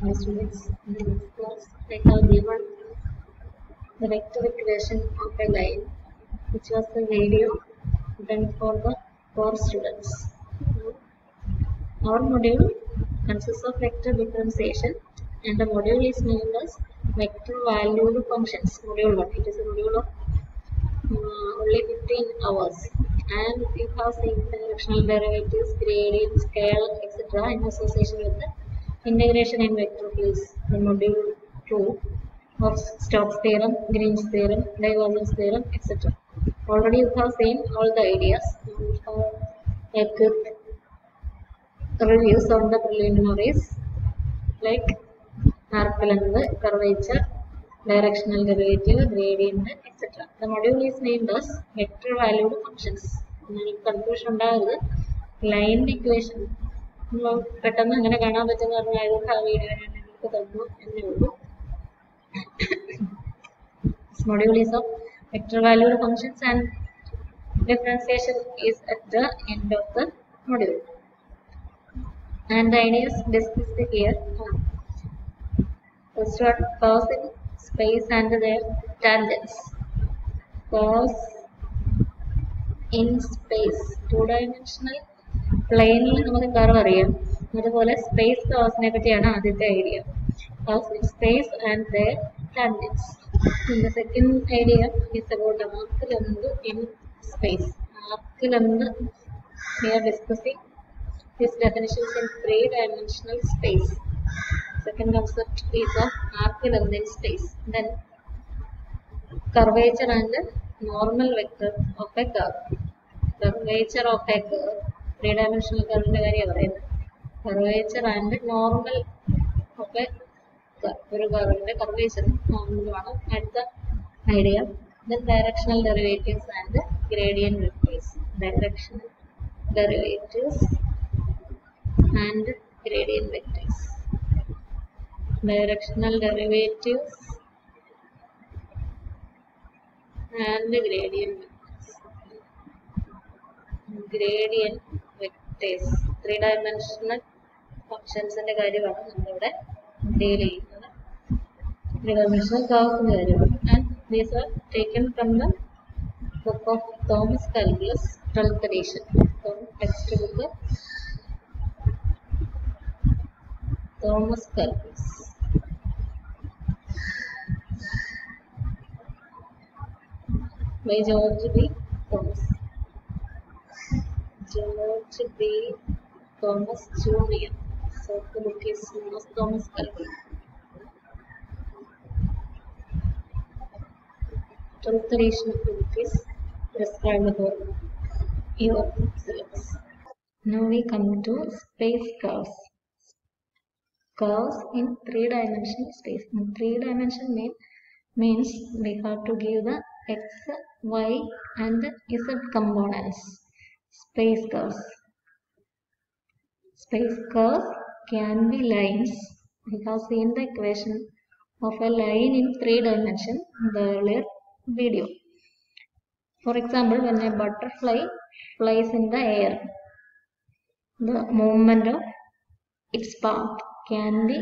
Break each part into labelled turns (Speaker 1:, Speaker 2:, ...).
Speaker 1: My students, in the next class, I have given the vector equation of a line, which was the video done for the core students. Our module consists of vector differentiation, and the module is named as vector valued functions. Module 1. It is a module of only 15 hours, and it has directional derivatives, gradients, scale, etc. in association with the integration in vector fields. The module 2 of Stokes theorem, Green's theorem, divergence theorem, etc. Already you have seen all the ideas. You have a quick reviews on the preliminaries like arc length, curvature, directional derivative, gradient, etc. The module is named as vector valued functions. Confusion line equation. പെട്ടെന്ന് അങ്ങനെ കാണാൻ പറ്റുന്ന പറഞ്ഞാൽ ആ video ഞാൻ നിങ്ങൾക്ക് തന്നു എന്നേ ഉള്ളൂ. This module is of vector valued functions and differentiation is at the end of the module. And the ideas discussed here are first one, curves in space and their tangents. Curves in space, two-dimensional പ്ലെയിനിൽ നമുക്ക് curve അറിയാം, അതുപോലെ space കർവ്സിനെ പറ്റിയാണ് ആദ്യത്തെ idea. Curves in space and their tangents. The second idea is about arc length in space. Arc length, we are discussing these definitions in three-dimensional space. Second concept is of arc length in space. Then curvature and normal vector of a curve. Curvature of a curve, three-dimensional curve in the area. Curvature and normal of a curvature normal one at the idea. Then directional derivatives and gradient vectors. Directional derivatives and gradient vectors. Directional derivatives and gradient vectors. Gradient vectors. Three-dimensional functions in the കാര്യമാണ് deal ചെയ്യുന്നത്. Three-dimensional curves and these are taken from the book of Thomas Calculus, 12th edition. Textbook Thomas Calculus. By George B. Thomas. George B. Thomas Jr. So the book is known as Thomas Calculus. 12th edition of the book is prescribed for your syllabus. Now we come to space curves. Curves in three-dimensional space. In three-dimension means we have to give the x, y and z components. Space curves. Space curves can be lines. We have seen the equation of a line in three dimensions in the earlier video. For example, when a butterfly flies in the air, the movement of its path can be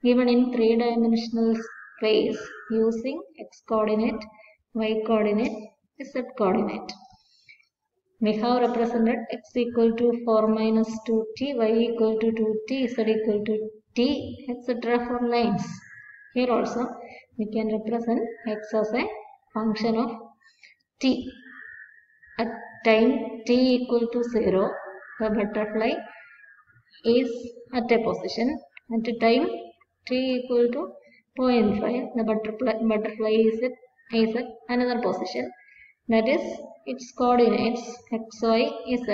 Speaker 1: given in three-dimensional space using x coordinate, y coordinate, z coordinate. We have represented x equal to 4 minus 2t, y equal to 2t, z equal to t, etc. for lines. Here also we can represent x as a function of t. At time t equal to 0, the butterfly is at a position. At time t equal to 0.5, the butterfly is at another position. That is, its coordinates x, y, z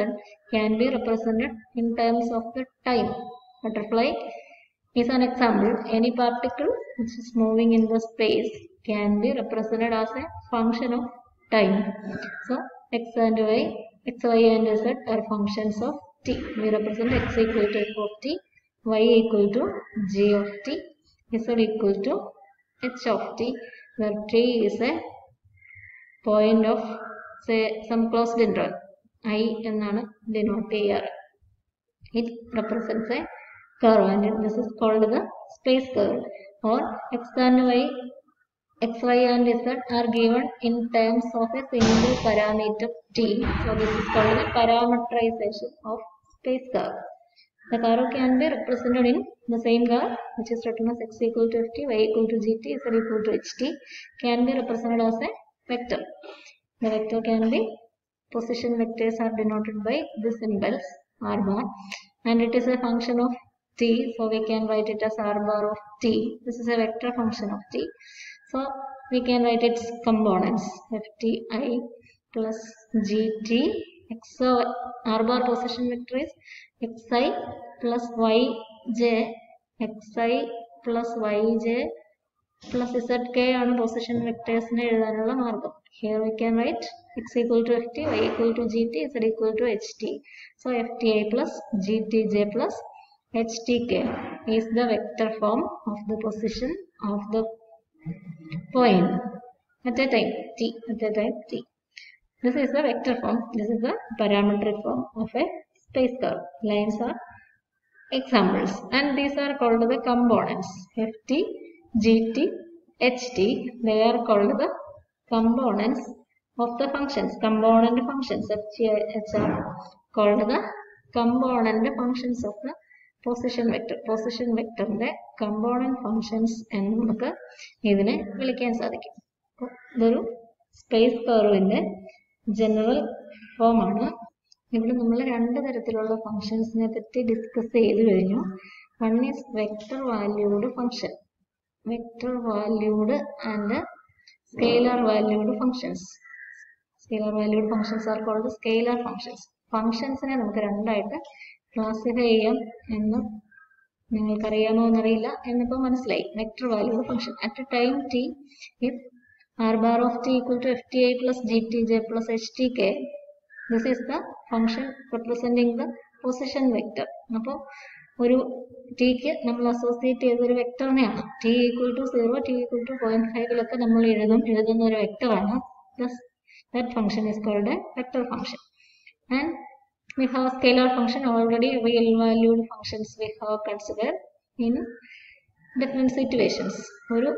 Speaker 1: can be represented in terms of the time. Butterfly is an example. Any particle which is moving in the space can be represented as a function of time. So x and y and z are functions of t. We represent x equal to f of t, y equal to g of t, z equal to h of t, where t is a point of, say, some closed interval. I എന്നാണ് denote ചെയ്യാറ്. It represents a curve, and this is called the space curve. Or x and y, xy and z are given in terms of a single parameter t. So this is called the parameterization of space curve. The curve can be represented in the same curve, which is written as x equal to ft, y equal to gt, z equal to ht, can be represented as a vector. The vector can be, position vectors are denoted by the symbols r bar, and it is a function of t, so we can write it as r bar of t. This is a vector function of t, so we can write its components fti plus gt. R bar position vector is xi plus yj, xi plus yj plus zk ആണ് position വെക്ടേഴ്സിനെ എഴുതാനുള്ള മാർഗം. Here we can write x equal to ft, y equal to gt, z equal to ht. So fti plus gtj plus htk is the vector form of the position of the point at a time t. This is the vector form. This is the parametric form of a space curve. Lines are examples, and these are called the components. ft, gt, ht, they are called the components of the functions. Component functions ft, h are called the component functions of the position vector. Position vector ന്റെ component functions എന്ന് നമുക്ക് ഇതിനെ വിളിക്കാൻ സാധിക്കും. ഇതൊരു space കർവിന്റെ general form ആണ്. ഇവിടെ നമ്മൾ രണ്ട് തരത്തിലുള്ള ഫംഗ്ഷൻസിനെ പറ്റി ഡിസ്കസ് ചെയ്തു കഴിഞ്ഞു. One is vector valued function, vector valued and scalar valued functions. Scalar valued functions are called scalar functions. ഫംഗ്ഷൻസിനെ നമുക്ക് രണ്ടായിട്ട് ക്ലാസിഫൈ ചെയ്യാം എന്ന് നിങ്ങൾക്കറിയാമോ എന്നറിയില്ല, എന്നിപ്പോൾ മനസ്സിലായി. Vector valued function at a time t, if r bar of t equal to fti plus gtj plus htk, this is the function representing the position vector. അപ്പോൾ ഒരു tക്ക് നമ്മൾ അസോസിയേറ്റ് ചെയ്ത ഒരു വെക്ടറിനെയാണ്. t equal to 0, t equal to 0.5 നമ്മൾ എഴുതുന്ന ഒരു വെക്ടറാണ്. That function is called a vector function. And we have scalar function, already real valued functions we have considered in different situations. ഒരു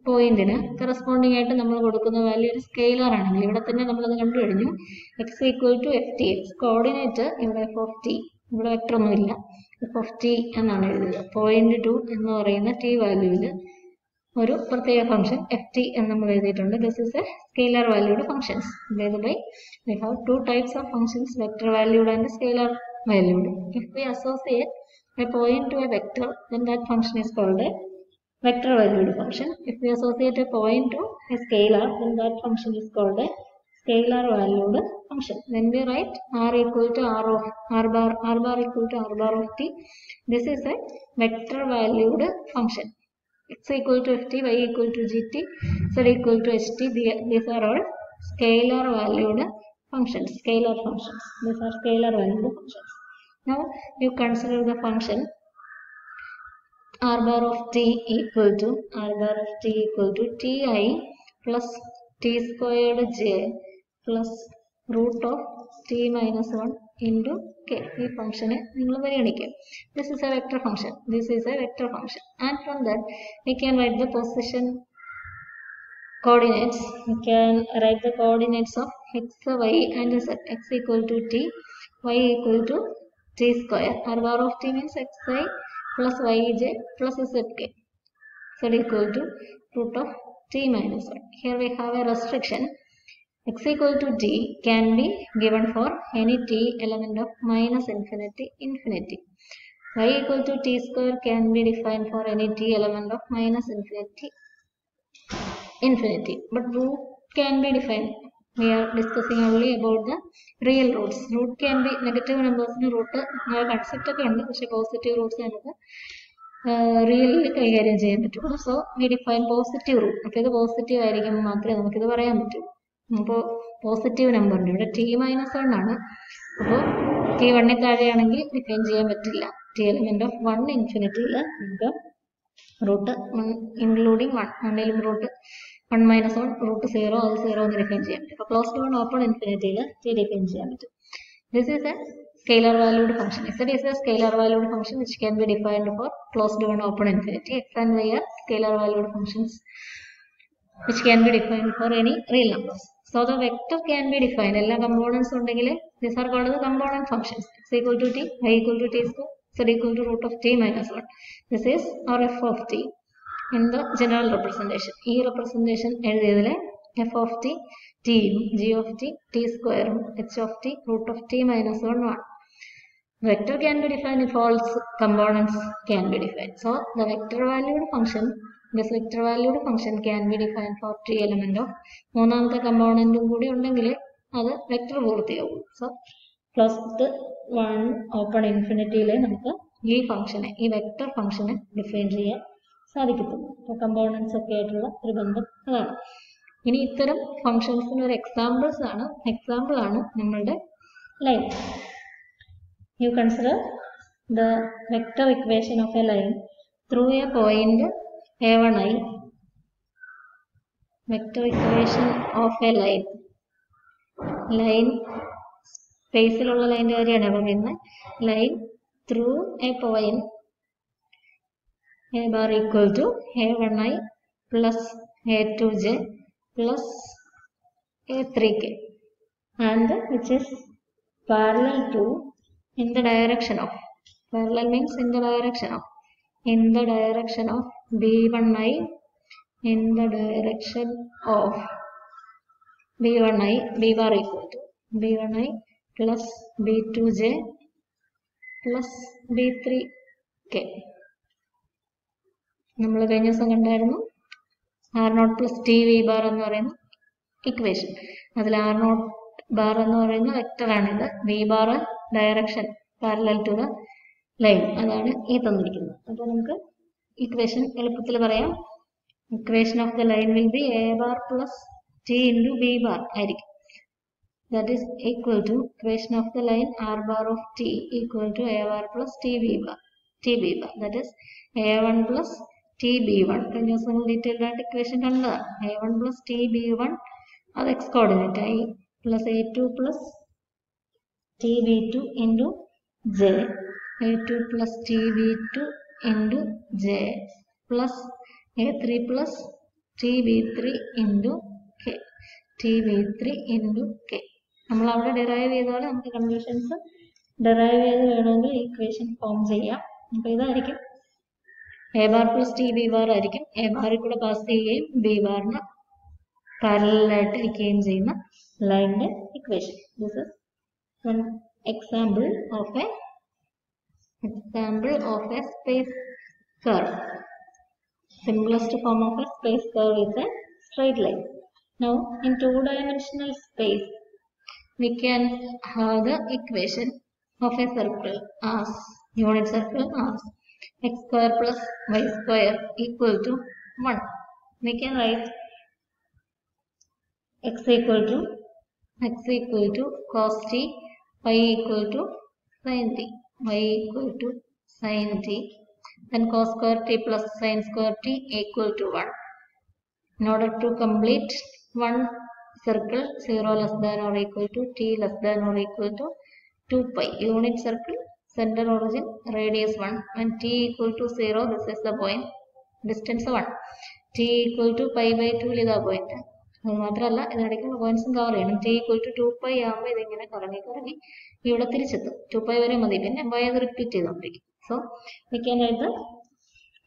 Speaker 1: പോയിന്റിന് കറസ്പോണ്ടിങ് ആയിട്ട് നമ്മൾ കൊടുക്കുന്ന വാല്യൂ ഒരു സ്കെയിലർ ആണെങ്കിൽ, ഇവിടെ തന്നെ നമ്മളത് കണ്ടു കഴിഞ്ഞു. X equal to f t, x coordinate ഇവിടെ എഫ് ഓഫ് ടി, ഇവിടെ വെക്ടർ ഒന്നുമില്ല, എഫ് ഓഫ് ടി എന്നാണ് എഴുതുക. 0.2 എന്ന് പറയുന്ന ടി വാല്യൂവിൽ ഒരു പ്രത്യേക ഫംഗ്ഷൻ എഫ് ടി എന്ന് നമ്മൾ എഴുതിയിട്ടുണ്ട്. This is a scalar valued functions. By we have two types of functions, vector valued and scalar valued. If we associate a point to a vector, then that function is called a vector valued function. If we associate a point to a scalar, then that function is called a scalar valued function. When we write r equal to r bar equal to r bar of t, this is a vector valued function. X equal to ft, y equal to gt, z equal to ht, these are all scalar valued functions, scalar functions. These are scalar valued functions. Now you consider the function r bar of t equal to ti plus t squared j plus root of t minus 1 into k. ഈ ഫംഗ്ഷനെ നിങ്ങൾ പരിഗണിക്കുക. This is a vector function. This is a vector function. And from that we can write the position coordinates. We can write the coordinates of x, y and z. X equal to t, y equal to t square. R bar of t means xi plus yj plus zk. Z equal to root of t minus 1. Here we have a restriction. X equal to t can be given for any t element of minus infinity, infinity. Y equal to t square can be defined for any t element of minus infinity, infinity. But root can be defined. We are discussing only about the real roots. Root can be negative numbers in root concept ഒക്കെ ഉണ്ട്, പക്ഷേ positive Roots നമുക്ക് റിയലിൽ കൈകാര്യം ചെയ്യാൻ പറ്റുള്ളൂ. So we define positive root. അപ്പോൾ ഇത് positive ആയിരിക്കുമ്പോൾ മാത്രമേ നമുക്കിത് പറയാൻ പറ്റൂ. അപ്പോൾ പോസിറ്റീവ് നമ്പറിൻ്റെ ഇവിടെ ടി മൈനസ് 1 ആണ്. അപ്പോൾ ടി 1 താഴെയാണെങ്കിൽ ഡിഫൈൻ ചെയ്യാൻ പറ്റില്ല. ടി എലിമെന്റ് ഓഫ് 1 ഇൻഫിനിറ്റിയിൽ നമുക്ക് റൂട്ട് ഇൻക്ലൂഡിങ് 1 ആണെങ്കിലും റൂട്ട് 1 മൈനസ് 1 റൂട്ട് 0, അത് 0 എന്ന് ഡിഫൈൻ ചെയ്യാൻ പറ്റും. അപ്പോൾ ക്ലോസ്ഡ് 1 ഓപ്പൺ ഇൻഫിനിറ്റിയിൽ ടി ഡിഫൈൻ ചെയ്യാൻ പറ്റും. This is A scalar valued function. Z is a scalar valued function which can be defined for closed one, open infinity. X and Y are scalar valued functions which can be defined for any real numbers. So the vector can be defined. All components these are called the component functions. X equal to t, y equal to t square, z equal to root of t minus 1. This is our f of t in the general representation. E representation f of t, t, g of t, t square, h of t, root of t minus 1, 1. Vector can be defined if all components can be defined. So the vector valued function, this vector valued function can be defined for t element of മൂന്നാമത്തെ component കൂടി ഉണ്ടെങ്കിൽ അത് vector പൂർത്തിയാവും. So closed one, open infinity നമുക്ക് ഈ ഫംഗ്ഷനെ, ഈ vector ഫംഗ്ഷനെ define ചെയ്യാൻ സാധിക്കത്തുള്ളൂ. അപ്പോൾ കമ്പോണൻസ് ഒക്കെ ആയിട്ടുള്ള ഒരു ബന്ധം അതാണ്. ഇനി ഇത്തരം ഫംഗ്ഷൻസിന് ഒരു എക്സാമ്പിൾ ആണ് നമ്മളുടെ line. You consider the vector equation of a line through a point a1i. Vector equation of a line. Line spaceലുള്ള ലൈൻ്റെ കാര്യമാണ് പറയുന്നത്. Line through a point a bar equal to a1i plus a2j plus a3k and which is parallel to in the direction of, parallel means in the direction of b1i, in the direction of b1i, b bar equal to b1i plus b2j plus b3k. നമ്മൾ കഴിഞ്ഞ ദിവസം കണ്ടായിരുന്നു r0 plus tv bar എന്ന് പറയുന്ന equation. അതിൽ r0 bar എന്ന് പറയുന്ന വെക്ടറാണിത്. v bar direction parallel to the line, അതാണ് ഈ തന്നിരിക്കുന്നത്. അപ്പോൾ നമുക്ക് ഇക്വേഷൻ എളുപ്പത്തിൽ പറയാം. Equation of the line will be a bar plus t into b bar ആയിരിക്കും. That is equal to equation of the line r bar of t equal to a bar plus tb bar. That is a1 plus tb1. കഴിഞ്ഞ ദിവസം detailed ആയിട്ട് equation കണ്ടതാണ്. a1 plus tb1 അത് x coordinate ആയി plus a2 plus tb2 into j, a2 plus tb2 into j plus a3 plus tb3 into k, നമ്മൾ അവിടെ derive ചെയ്തോടെ നമുക്ക് conversions derive ചെയ്ത് വേണമെങ്കിൽ ഈക്വേഷൻ ഫോം ചെയ്യാം. അപ്പോൾ ഇതായിരിക്കും a bar plus tb bar ആയിരിക്കും. a ബാറിൽ കൂടെ പാസ് ചെയ്യുകയും b ബാറിന് പാരലലായിട്ട് ഇരിക്കുകയും ചെയ്യുന്ന ലൈനിന്റെ equation. This is one example of a space curve. Simplest form of a space curve is a straight line. Now in two-dimensional space we can have the equation of a circle as unit circle as x square plus y square equal to 1. We can write x equal to cos t, y equal to sin t, then cos square t plus sin square t equal to 1. In order to complete one circle, 0 less than or equal to t less than or equal to 2 pi. Unit circle, center origin, radius 1. When t equal to 0, this is the point, distance 1. t equal to pi by 2 is the point. അത് മാത്രമല്ല ഇതിനിടയ്ക്കുള്ള പോയിന്റ്സും cover ചെയ്യണം. t equal to 2 pi ആകുമ്പോൾ ഇതിങ്ങനെ കറങ്ങി ഇവിടെ തിരിച്ചെത്തും. 2 pi വരെ മതി, പിന്നെ y അത് റിപ്പീറ്റ് ചെയ്തോണ്ടിരിക്കും. So we can write the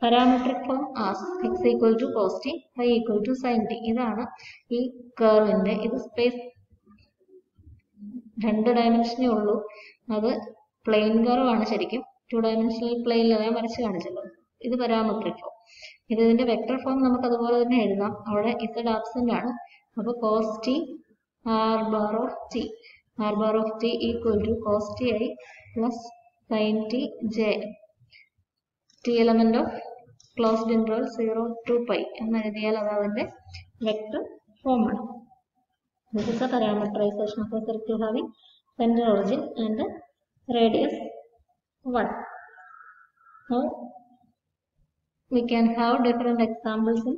Speaker 1: parametric form as x equal to cos t, y equal to sin t. ഇതാണ് ഈ കർവിന്റെ, ഇത് സ്പേസ് 2 ഡയമെൻഷനേ ഉള്ളൂ. അത് പ്ലെയിൻ കർവ് ആണ് ശരിക്കും. 2 ഡയമെൻഷണൽ പ്ലെയിനിൽ ഞാൻ വരച്ച് കാണിച്ചല്ലോ. ഇത് പാരാമെട്രിക് ഫോം. ഇതിന്റെ വെക്ടർ ഫോം നമുക്ക് അതുപോലെ തന്നെ എഴുതാം. അവിടെ z ആബ്സെന്റ് ആണ്. അപ്പോൾ cos t r bar of t equal to cos t i plus sin t j. t element of closed interval 0 to pi എന്ന് എഴുതിയാൽ അത് അതിന്റെ വെക്ടർ ഫോം ആണ്. This is a parameterization of a circle having center origin and radius 1. Now we can have different examples in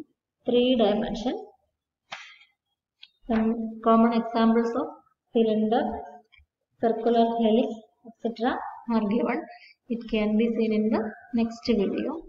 Speaker 1: 3 dimensions. Some common examples of cylinder, circular helix, etc. are given. It can be seen in the next video.